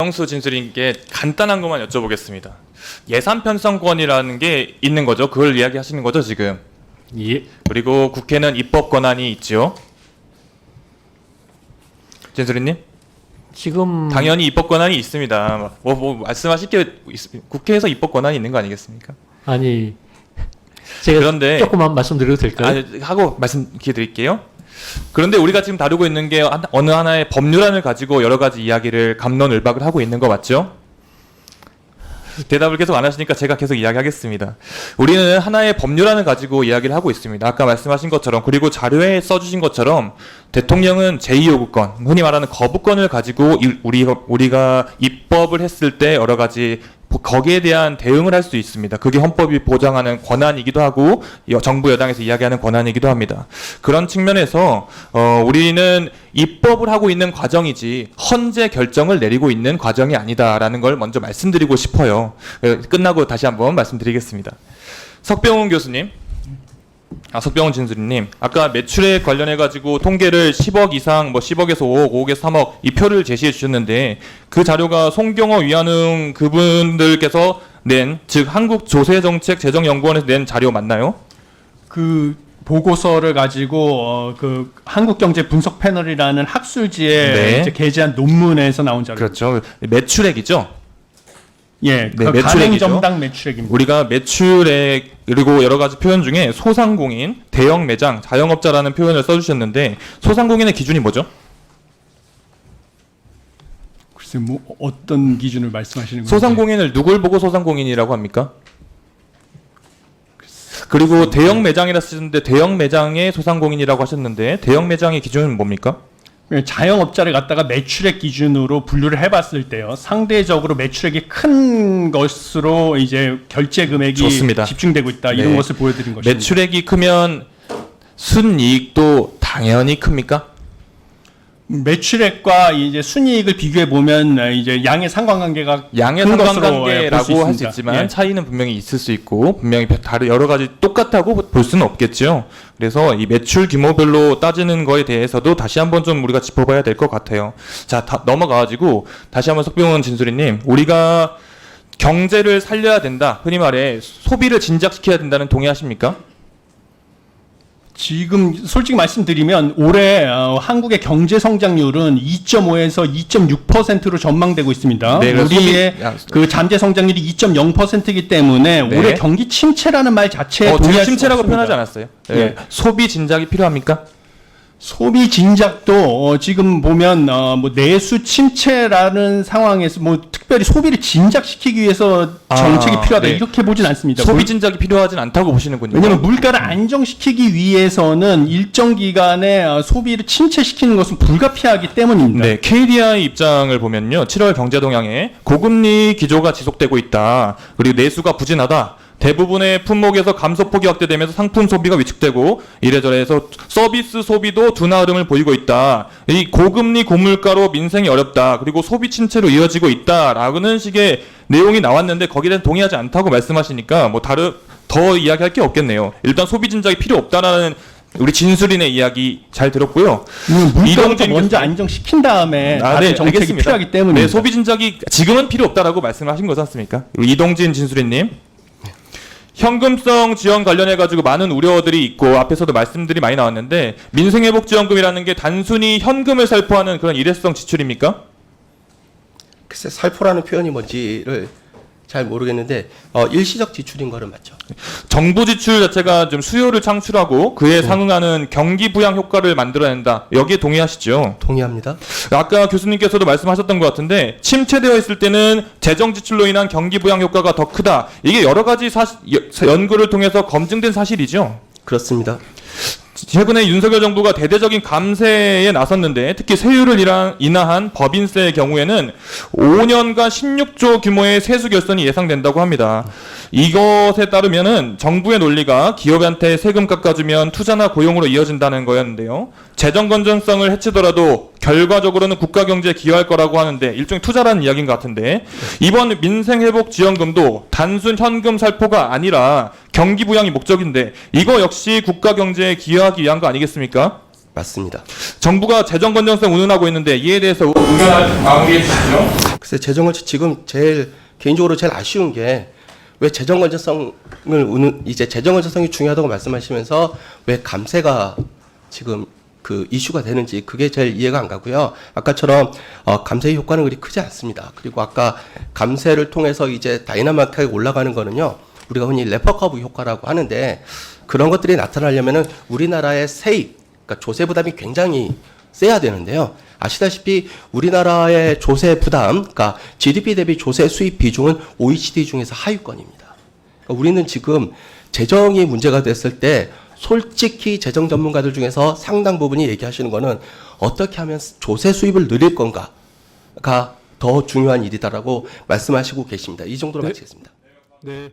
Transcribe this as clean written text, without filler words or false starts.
박영수 진술인께 간단한 것만 여쭤보겠습니다. 예산 편성권이라는 게 있는 거죠? 그걸 이야기하시는 거죠, 지금? 예. 그리고 국회는 입법 권한이 있죠. 진술인님? 지금 당연히 입법 권한이 있습니다. 뭐 말씀하실 게 국회에서 입법 권한이 있는 거 아니겠습니까? 아니 제가 그런데 조금만 말씀드려도 될까요? 하고 말씀 기회 드릴게요. 그런데 우리가 지금 다루고 있는 게 어느 하나의 법률안을 가지고 여러 가지 이야기를 갑론을박을 하고 있는 거 맞죠? 대답을 계속 안 하시니까 제가 계속 이야기하겠습니다. 우리는 하나의 법률안을 가지고 이야기를 하고 있습니다. 아까 말씀하신 것처럼, 그리고 자료에 써주신 것처럼 대통령은 제2요구권, 흔히 말하는 거부권을 가지고 우리가 입법을 했을 때 여러 가지 거기에 대한 대응을 할 수 있습니다. 그게 헌법이 보장하는 권한이기도 하고 정부 여당에서 이야기하는 권한이기도 합니다. 그런 측면에서 우리는 입법을 하고 있는 과정이지 헌재 결정을 내리고 있는 과정이 아니다라는 걸 먼저 말씀드리고 싶어요. 끝나고 다시 한번 말씀드리겠습니다. 석병훈 교수님, 석병훈 진술인님, 아까 매출액 관련해 가지고 통계를 10억 이상, 뭐 10억에서 5억, 5억에서 3억 이 표를 제시해 주셨는데 그 자료가 송경호 위안웅 그분들께서 낸, 즉 한국조세정책재정연구원에서 낸 자료 맞나요? 그 보고서를 가지고 그 한국경제 분석 패널이라는 학술지에 네. 이제 게재한 논문에서 나온 자료. 그렇죠. 매출액이죠. 예, 네, 그 매출액이죠. 가맹점당 매출액입니다. 우리가 매출액 그리고 여러 가지 표현 중에 소상공인, 대형 매장, 자영업자라는 표현을 써주셨는데 소상공인의 기준이 뭐죠? 글쎄 뭐 어떤 기준을 말씀하시는 건지. 소상공인을 누굴 보고 소상공인이라고 합니까? 그리고 대형 매장이라 쓰셨는데 대형 매장의 소상공인이라고 하셨는데 대형 매장의 기준은 뭡니까? 자영업자를 갖다가 매출액 기준으로 분류를 해봤을 때요, 상대적으로 매출액이 큰 것으로 이제 결제 금액이 좋습니다. 집중되고 있다, 네. 이런 것을 보여드린 것입니다. 매출액이 크면 순이익도 당연히 큽니까? 매출액과 이제 순이익을 비교해 보면 이제 양의 상관관계가 양의 큰 것으로, 상관관계라고 할 수 있습니다. 있지만 예. 차이는 분명히 있을 수 있고 분명히 다른 여러 가지 똑같다고 볼 수는 없겠죠. 그래서 이 매출 규모별로 따지는 거에 대해서도 다시 한번 좀 우리가 짚어봐야 될 것 같아요. 자, 넘어가가지고 다시 한번 석병훈 진술인님, 우리가 경제를 살려야 된다, 흔히 말해 소비를 진작시켜야 된다는 동의하십니까? 지금 솔직히 말씀드리면 올해 한국의 경제 성장률은 2.5에서 2.6%로 전망되고 있습니다. 네, 우리의 그 잠재 성장률이 2.0%이기 때문에 네. 올해 경기 침체라는 말 자체에 제가 동의할 수 침체라고 없습니다. 표현하지 않았어요. 네. 예. 소비 진작이 필요합니까? 소비 진작도 지금 보면 뭐 내수 침체라는 상황에서 뭐 특별히 소비를 진작시키기 위해서 정책이 필요하다, 네. 이렇게 보진 않습니다. 소비 진작이 필요하진 않다고 보시는군요. 왜냐하면 물가를 안정시키기 위해서는 일정 기간에 소비를 침체시키는 것은 불가피하기 때문입니다. 네, KDI 입장을 보면요, 7월 경제 동향에 고금리 기조가 지속되고 있다, 그리고 내수가 부진하다, 대부분의 품목에서 감소폭이 확대되면서 상품 소비가 위축되고 이래저래 해서 서비스 소비도 둔화 흐름을 보이고 있다. 이 고금리 고물가로 민생이 어렵다. 그리고 소비 침체로 이어지고 있다라는 식의 내용이 나왔는데 거기에 대해서 동의하지 않다고 말씀하시니까 뭐 더 이야기할 게 없겠네요. 일단 소비 진작이 필요 없다라는 우리 진술인의 이야기 잘 들었고요. 물가부터 먼저 안정시킨 다음에 다른 정책이 알겠습니다. 필요하기 때문에 네, 소비 진작이 지금은 필요 없다라고 말씀하신 거지 않습니까? 그리고 이동진 진술인님, 현금성 지원 관련해 가지고 많은 우려들이 있고 앞에서도 말씀들이 많이 나왔는데 민생회복지원금이라는 게 단순히 현금을 살포하는 그런 일회성 지출입니까? 글쎄, 살포라는 표현이 뭔지를 잘 모르겠는데 일시적 지출인 거는 맞죠. 정부 지출 자체가 좀 수요를 창출하고 그에 상응하는 경기 부양 효과를 만들어낸다. 여기에 동의하시죠? 동의합니다. 아까 교수님께서도 말씀하셨던 것 같은데 침체되어 있을 때는 재정 지출로 인한 경기 부양 효과가 더 크다. 이게 여러 가지 연구를 통해서 검증된 사실이죠. 그렇습니다. 최근에 윤석열 정부가 대대적인 감세에 나섰는데 특히 세율을 인하한 법인세의 경우에는 5년간 16조 규모의 세수 결손이 예상된다고 합니다. 이것에 따르면은 정부의 논리가 기업한테 세금 깎아주면 투자나 고용으로 이어진다는 거였는데요. 재정 건전성을 해치더라도 결과적으로는 국가 경제에 기여할 거라고 하는데 일종의 투자라는 이야기인 것 같은데 이번 민생회복지원금도 단순 현금 살포가 아니라 경기 부양이 목적인데 이거 역시 국가 경제에 기여하기 위한 거 아니겠습니까? 맞습니다. 정부가 재정 건전성 운운하고 있는데 이에 대해서 의견을 마무리해 주시죠. 글쎄 재정 건전 지금 개인적으로 제일 아쉬운 게 왜 재정 건전성을 이제 재정 건전성이 중요하다고 말씀하시면서 왜 감세가 지금 그 이슈가 되는지 그게 제일 이해가 안 가고요. 아까처럼 감세 효과는 그리 크지 않습니다. 그리고 아까 감세를 통해서 이제 다이나믹하게 올라가는 거는요. 우리가 흔히 레퍼커브 효과라고 하는데 그런 것들이 나타나려면은 우리나라의 세입, 그러니까 조세 부담이 굉장히 세야 되는데요. 아시다시피 우리나라의 조세 부담, 그러니까 GDP 대비 조세 수입 비중은 OECD 중에서 하위권입니다. 그러니까 우리는 지금 재정이 문제가 됐을 때 솔직히 재정 전문가들 중에서 상당 부분이 얘기하시는 거는 어떻게 하면 조세 수입을 늘릴 건가가 더 중요한 일이다라고 말씀하시고 계십니다. 이 정도로 마치겠습니다. 네.